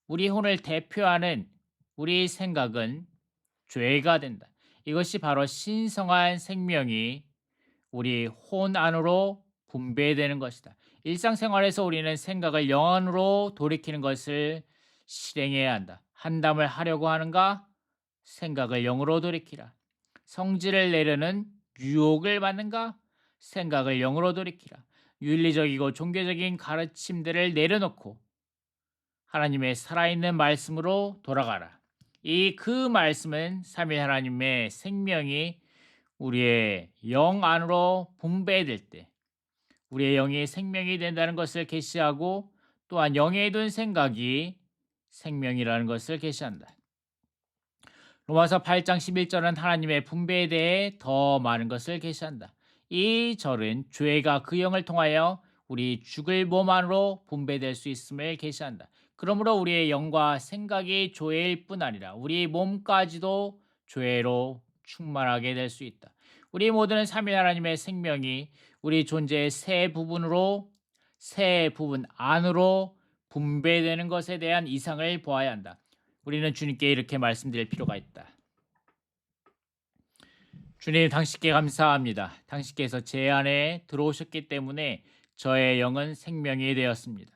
우리 혼을 대표하는 우리 생각은 죄가 된다. 이것이 바로 신성한 생명이 우리 혼 안으로 분배되는 것이다. 일상생활에서 우리는 생각을 영 안으로 돌이키는 것을 실행해야 한다. 한담을 하려고 하는가? 생각을 영으로 돌이키라. 성질을 내려는 유혹을 받는가? 생각을 영으로 돌이키라. 윤리적이고 종교적인 가르침들을 내려놓고 하나님의 살아있는 말씀으로 돌아가라. 그 말씀은 삼위 하나님의 생명이 우리의 영 안으로 분배될 때 우리의 영이 생명이 된다는 것을 계시하고 또한 영에 둔 생각이 생명이라는 것을 계시한다. 로마서 8장 11절은 하나님의 분배에 대해 더 많은 것을 계시한다. 이 절은 죄가 그 영을 통하여 우리 죽을 몸 안으로 분배될 수 있음을 계시한다. 그러므로 우리의 영과 생각이 죄일 뿐 아니라 우리 몸까지도 죄로 충만하게 될 수 있다. 우리 모두는 삼위 하나님의 생명이 우리 존재의 세 부분 안으로 분배되는 것에 대한 이상을 보아야 한다. 우리는 주님께 이렇게 말씀드릴 필요가 있다. 주님, 당신께 감사합니다. 당신께서 제 안에 들어오셨기 때문에 저의 영은 생명이 되었습니다.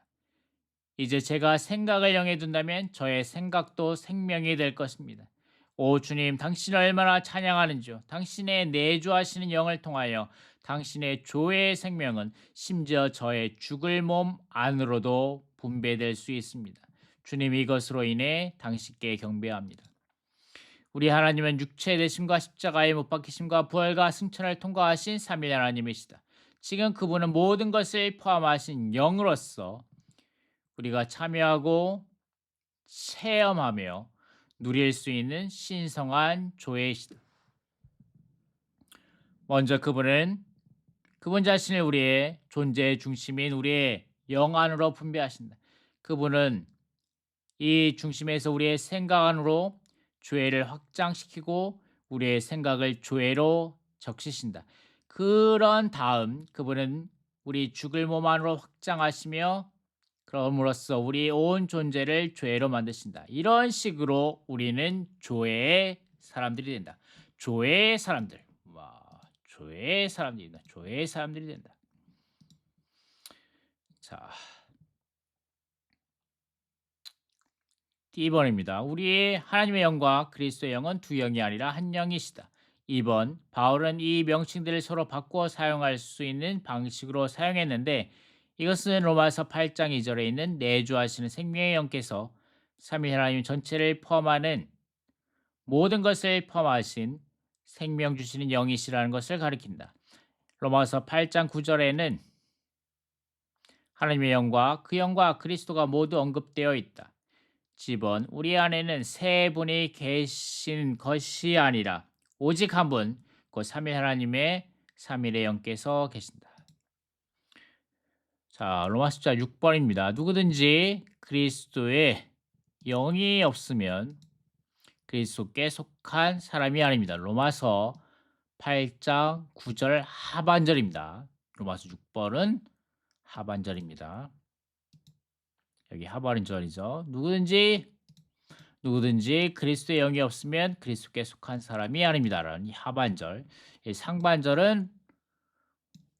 이제 제가 생각을 영에 둔다면 저의 생각도 생명이 될 것입니다. 오 주님, 당신을 얼마나 찬양하는지요. 당신의 내주하시는 영을 통하여 당신의 조회의 생명은 심지어 저의 죽을 몸 안으로도 분배될 수 있습니다. 주님, 이것으로 인해 당신께 경배합니다. 우리 하나님은 육체 되심과 십자가의 못 박히심과 부활과 승천을 통과하신 삼위 하나님이시다. 지금 그분은 모든 것을 포함하신 영으로서 우리가 참여하고 체험하며 누릴 수 있는 신성한 조회이시다. 먼저 그분 자신을 우리의 존재의 중심인 우리의 영 안으로 분배하신다. 그분은 이 중심에서 우리의 생각 안으로 죄를 확장시키고 우리의 생각을 죄로 적시신다. 그런 다음 그분은 우리 죽을 몸 안으로 확장하시며 그럼으로써 우리 온 존재를 죄로 만드신다. 이런 식으로 우리는 조회의 사람들이 된다. 조회의 사람들. 조회의 사람들이다. 조회의 사람들이 된다. 자, D번입니다. 우리의 하나님의 영과 그리스도의 영은 두 영이 아니라 한 영이시다. 2번, 바울은 이 명칭들을 서로 바꾸어 사용할 수 있는 방식으로 사용했는데 이것은 로마서 8장 2절에 있는 내주하시는 생명의 영께서 삼위 하나님 전체를 포함하는 모든 것을 포함하신 생명 주시는 영이시라는 것을 가리킨다. 로마서 8장 9절에는 하나님의 영과 그 영과 그리스도가 모두 언급되어 있다. 집은 우리 안에는 세 분이 계신 것이 아니라 오직 한 분, 곧 삼위 하나님의 삼위의 영께서 계신다. 자, 로마 숫자 6번입니다. 누구든지 그리스도의 영이 없으면 그리스도께 속한 사람이 아닙니다. 로마서 8장 9절 하반절입니다. 로마서 6번은 하반절입니다. 여기 하반절이죠. 누구든지 그리스도의 영이 없으면 그리스도께 속한 사람이 아닙니다. 라는 이 하반절. 이 상반절은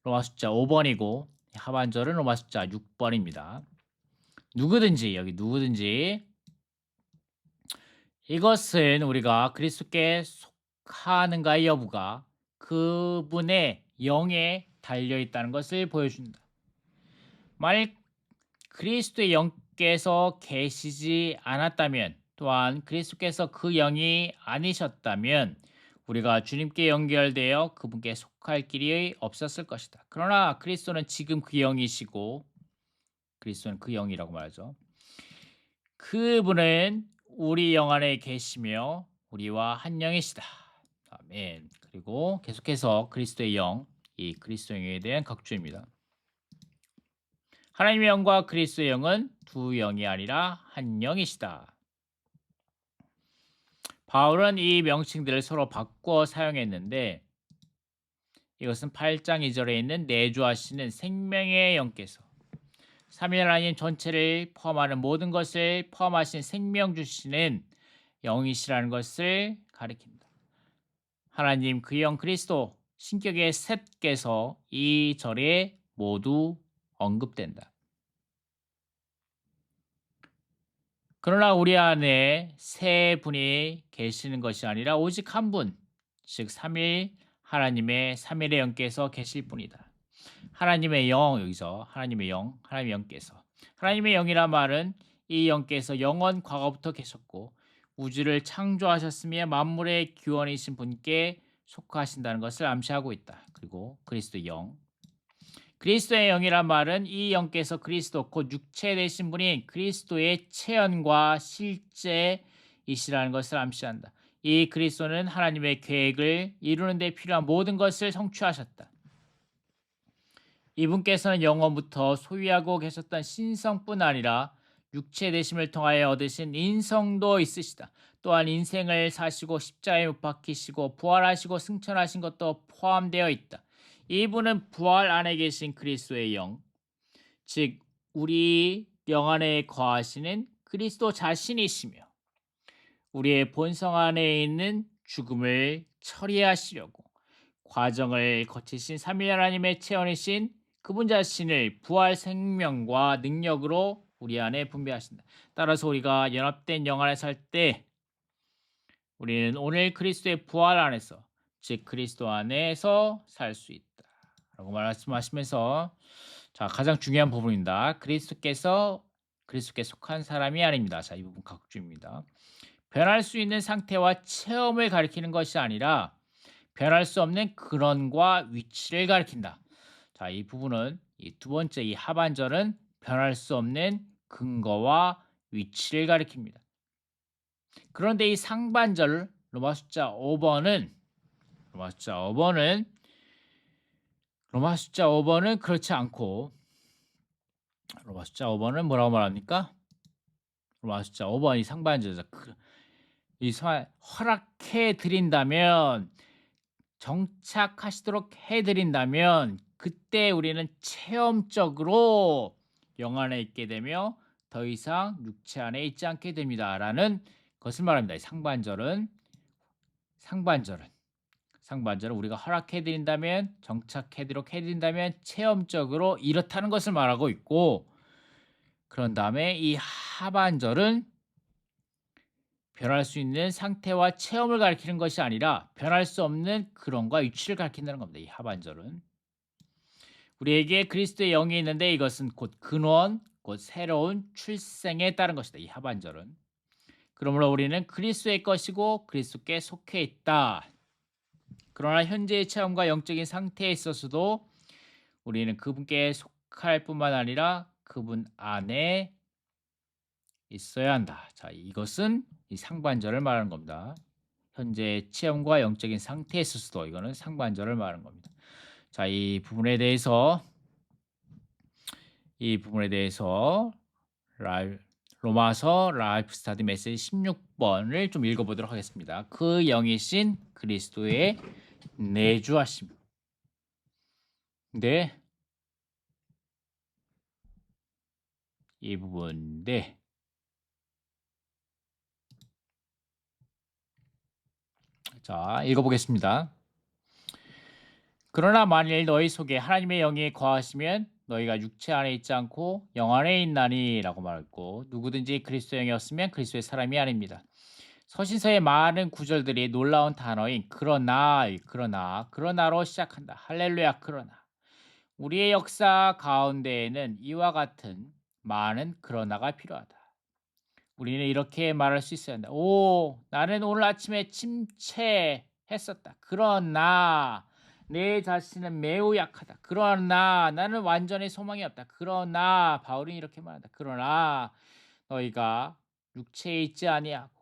로마 숫자 5번이고 하반절은 로마 숫자 6번입니다. 여기 누구든지 이것은 우리가 그리스도께 속하는가의 여부가 그분의 영에 달려 있다는 것을 보여준다. 만일 그리스도의 영께서 계시지 않았다면, 또한 그리스도께서 그 영이 아니셨다면 우리가 주님께 연결되어 그분께 속할 길이 없었을 것이다. 그러나 그리스도는 지금 그 영이시고, 그리스도는 그 영이라고 말하죠. 그분은 우리 영 안에 계시며 우리와 한 영이시다. 아멘. 그리고 계속해서 그리스도의 영, 이 그리스도의 영에 대한 각주입니다. 하나님의 영과 그리스도의 영은 두 영이 아니라 한 영이시다. 바울은 이 명칭들을 서로 바꿔 사용했는데 이것은 8장 2절에 있는 내주하시는 생명의 영께서 삼위 하나님 전체를 포함하는 모든 것을 포함하신 생명 주시는 영이시라는 것을 가리킵니다. 하나님 그 영 그리스도 신격의 셋께서 이 절에 모두 언급된다. 그러나 우리 안에 세 분이 계시는 것이 아니라 오직 한 분, 즉 삼위 하나님의 삼위의 영께서 계실 뿐이다. 하나님의 영, 여기서 하나님의 영께서. 하나님의 영이란 말은 이 영께서 영원 과거부터 계셨고 우주를 창조하셨으며 만물의 기원이신 분께 속하신다는 것을 암시하고 있다. 그리고 그리스도의 영. 그리스도의 영이란 말은 이 영께서 그리스도 곧 육체 되신 분인 그리스도의 체현과 실제이시라는 것을 암시한다. 이 그리스도는 하나님의 계획을 이루는 데 필요한 모든 것을 성취하셨다. 이분께서는 영원부터 소유하고 계셨던 신성뿐 아니라 육체 되심을 통하여 얻으신 인성도 있으시다. 또한 인생을 사시고 십자가에 못 박히시고 부활하시고 승천하신 것도 포함되어 있다. 이분은 부활 안에 계신 그리스도의 영, 즉 우리 영 안에 거하시는 그리스도 자신이시며 우리의 본성 안에 있는 죽음을 처리하시려고 과정을 거치신 삼위 하나님의 체험이신 그분 자신을 부활 생명과 능력으로 우리 안에 분배하신다. 따라서 우리가 연합된 영 안에 살 때 우리는 오늘 그리스도의 부활 안에서, 즉 그리스도 안에서 살 수 있다 라고 말씀하시면서, 자, 가장 중요한 부분입니다. 그리스도께 속한 사람이 아닙니다. 자, 이 부분 각주입니다. 변할 수 있는 상태와 체험을 가리키는 것이 아니라 변할 수 없는 근원과 위치를 가리킨다. 자, 이 부분은 이 두 번째 이 하반절은 변할 수 없는 근거와 위치를 가리킵니다. 그런데 이 상반절 로마 숫자 5번은 그렇지 않고 로마 숫자 5번은 뭐라고 말합니까? 로마 숫자 5번이 상반절에서 허락해 드린다면, 정착하시도록 해드린다면 그때 우리는 체험적으로 영 안에 있게 되며 더 이상 육체 안에 있지 않게 됩니다 라는 것을 말합니다. 이 상반절은 우리가 허락해드린다면, 정착해드리도록 해드린다면 체험적으로 이렇다는 것을 말하고 있고, 그런 다음에 이 하반절은 변할 수 있는 상태와 체험을 가리키는 것이 아니라 변할 수 없는 근원과 위치를 가리킨다는 겁니다. 이 하반절은 우리에게 그리스도의 영이 있는데 이것은 곧 근원, 곧 새로운 출생에 따른 것이다. 이 하반절은. 그러므로 우리는 그리스도의 것이고 그리스도께 속해 있다. 그러나 현재의 체험과 영적인 상태에 있어서도 우리는 그분께 속할 뿐만 아니라 그분 안에 있어야 한다. 자, 이것은 이 상반절을 말하는 겁니다. 현재 체험과 영적인 상태에 있어서도 이거는 상반절을 말하는 겁니다. 자, 이 부분에 대해서 로마서 라이프 스타디 메시지 16번을 좀 읽어보도록 하겠습니다. 그 영이신 그리스도의 내주하심. 네. 이 부분 네. 자, 읽어보겠습니다. 그러나 만일 너희 속에 하나님의 영이 거하시면 너희가 육체 안에 있지 않고 영 안에 있나니라고 말했고 누구든지 그리스도 영이 없으면 그리스도의 사람이 아닙니다. 서신서의 많은 구절들이 놀라운 단어인 그러나로 시작한다. 할렐루야 그러나. 우리의 역사 가운데에는 이와 같은 많은 그러나가 필요하다. 우리는 이렇게 말할 수 있어야 한다. 오, 나는 오늘 아침에 침체했었다. 그러나 내 자신은 매우 약하다. 그러나 나는 완전히 소망이 없다. 그러나 바울은 이렇게 말한다. 그러나 너희가 육체에 있지 아니하고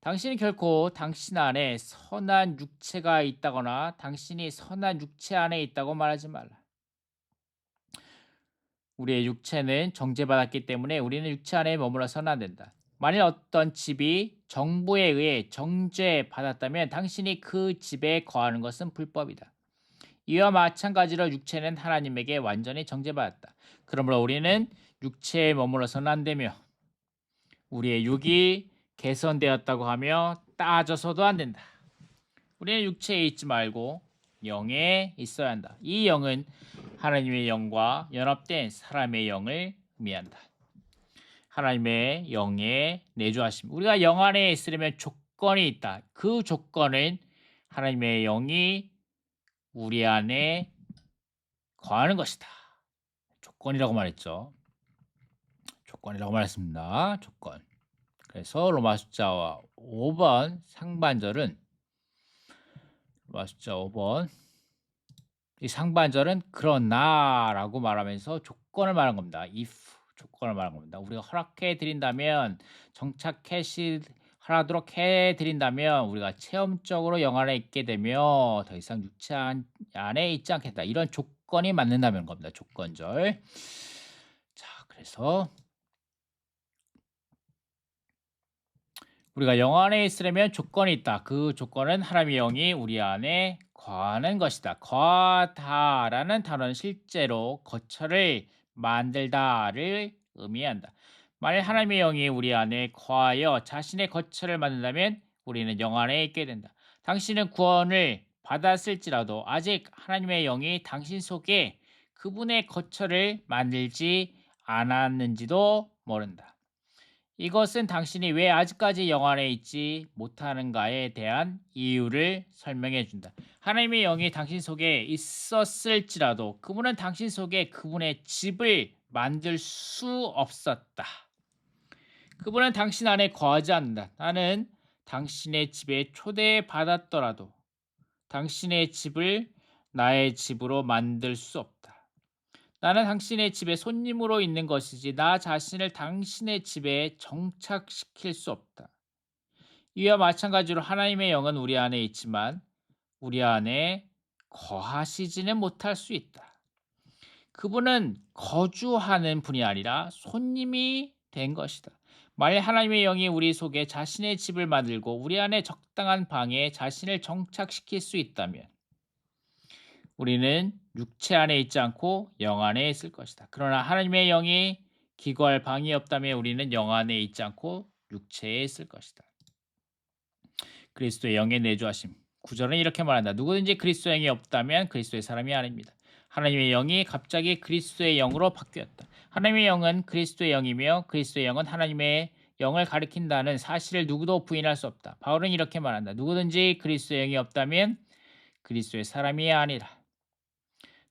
당신이 결코 당신 안에 선한 육체가 있다거나 당신이 선한 육체 안에 있다고 말하지 말라. 우리의 육체는 정죄받았기 때문에 우리는 육체 안에 머물러서는 안 된다. 만일 어떤 집이 정부에 의해 정죄받았다면 당신이 그 집에 거하는 것은 불법이다. 이와 마찬가지로 육체는 하나님에게 완전히 정죄받았다. 그러므로 우리는 육체에 머물러서는 안 되며 우리의 육이 개선되었다고 하며 따져서도 안 된다. 우리는 육체에 있지 말고 영에 있어야 한다. 이 영은 하나님의 영과 연합된 사람의 영을 의미한다. 하나님의 영에 내주하심. 우리가 영 안에 있으려면 조건이 있다. 그 조건은 하나님의 영이 우리 안에 거하는 것이다. 조건이라고 말했죠. 조건이라고 말했습니다. 조건. 그래서 로마 숫자 5번 상반절은 로마 숫자 5번 이 상반절은 그러나라고 말하면서 조건을 말한 겁니다. if 조건을 말한 겁니다. 우리가 허락해 드린다면 하도록 해 드린다면 우리가 체험적으로 영 안에 있게 되며 더 이상 육체 안에 있지 않겠다. 이런 조건이 맞는다는 겁니다. 조건절. 자, 그래서 우리가 영 안에 있으려면 조건이 있다. 그 조건은 하나님의 영이 우리 안에 거하는 것이다. 거하다라는 단어는 실제로 거처를 만들다를 의미한다. 만일 하나님의 영이 우리 안에 거하여 자신의 거처를 만든다면 우리는 영 안에 있게 된다. 당신은 구원을 받았을지라도 아직 하나님의 영이 당신 속에 그분의 거처를 만들지 않았는지도 모른다. 이것은 당신이 왜 아직까지 영 안에 있지 못하는가에 대한 이유를 설명해 준다. 하나님의 영이 당신 속에 있었을지라도 그분은 당신 속에 그분의 집을 만들 수 없었다. 그분은 당신 안에 거하지 않는다. 나는 당신의 집에 초대받았더라도 당신의 집을 나의 집으로 만들 수 없다. 나는 당신의 집에 손님으로 있는 것이지 나 자신을 당신의 집에 정착시킬 수 없다. 이와 마찬가지로 하나님의 영은 우리 안에 있지만 우리 안에 거하시지는 못할 수 있다. 그분은 거주하는 분이 아니라 손님이 된 것이다. 만일 하나님의 영이 우리 속에 자신의 집을 만들고 우리 안에 적당한 방에 자신을 정착시킬 수 있다면 우리는 육체 안에 있지 않고 영 안에 있을 것이다. 그러나 하나님의 영이 기거할 방이 없다면 우리는 영 안에 있지 않고 육체에 있을 것이다. 그리스도의 영의 내주하심. 9절은 이렇게 말한다. 누구든지 그리스도의 영이 없다면 그리스도의 사람이 아닙니다. 하나님의 영이 갑자기 그리스도의 영으로 바뀌었다. 하나님의 영은 그리스도의 영이며 그리스도의 영은 하나님의 영을 가리킨다는 사실을 누구도 부인할 수 없다. 바울은 이렇게 말한다. 누구든지 그리스도의 영이 없다면 그리스도의 사람이 아니라.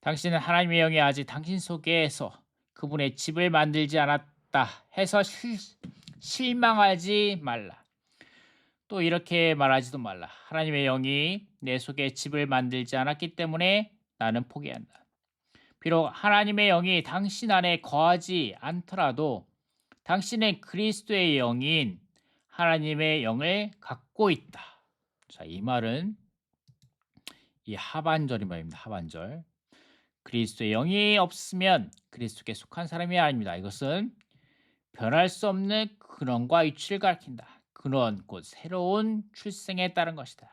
당신은 하나님의 영이 아직 당신 속에서 그분의 집을 만들지 않았다 해서 실망하지 말라. 또 이렇게 말하지도 말라. 하나님의 영이 내 속에 집을 만들지 않았기 때문에 나는 포기한다. 비록 하나님의 영이 당신 안에 거하지 않더라도 당신은 그리스도의 영인 하나님의 영을 갖고 있다. 자, 이 말은 이 하반절인 말입니다. 하반절. 그리스도의 영이 없으면 그리스도께 속한 사람이 아닙니다. 이것은 변할 수 없는 근원과 이치를 가리킨다. 근원 곧 새로운 출생에 따른 것이다.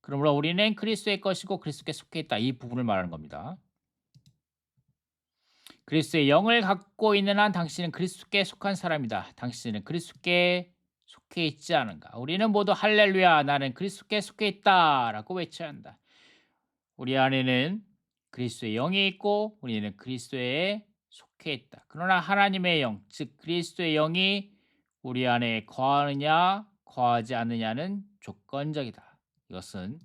그러므로 우리는 그리스도의 것이고 그리스도께 속해 있다. 이 부분을 말하는 겁니다. 그리스도의 영을 갖고 있는 한 당신은 그리스도께 속한 사람이다. 당신은 그리스도께 속해 있지 않은가? 우리는 모두 할렐루야, 나는 그리스도께 속해 있다라고 외쳐야 한다. 우리 안에는 그리스도의 영이 있고 우리는 그리스도에 속해 있다. 그러나 하나님의 영, 즉 그리스도의 영이 우리 안에 거하느냐 거하지 않느냐는 조건적이다. 이것은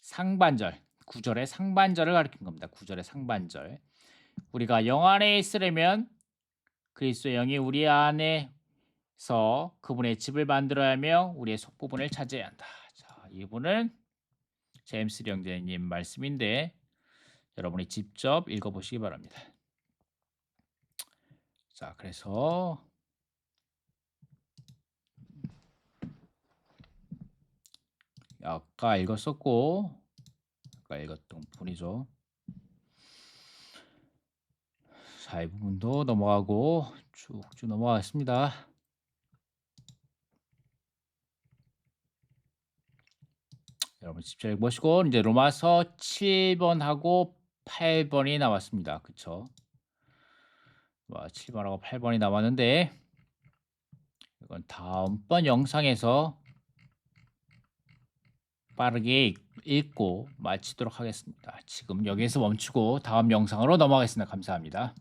상반절, 구절의 상반절을 가리킨 겁니다. 구절의 상반절. 우리가 영 안에 있으려면 그리스도의 영이 우리 안에서 그분의 집을 만들어야 하며 우리의 속부분을 차지해야 한다. 자, 이분은 제임스 형제님 말씀인데 여러분이 직접 읽어보시기 바랍니다. 자, 그래서 아까 읽었던 부분이죠. 자, 이 부분도 넘어가고 쭉쭉 넘어가겠습니다. 여러분 직접 읽어보시고 이제 로마서 7번하고 8번이 나왔습니다. 그쵸? 7번하고 8번이 남았는데 이건 다음번 영상에서 빠르게 읽고 마치도록 하겠습니다. 지금 여기에서 멈추고 다음 영상으로 넘어가겠습니다. 감사합니다.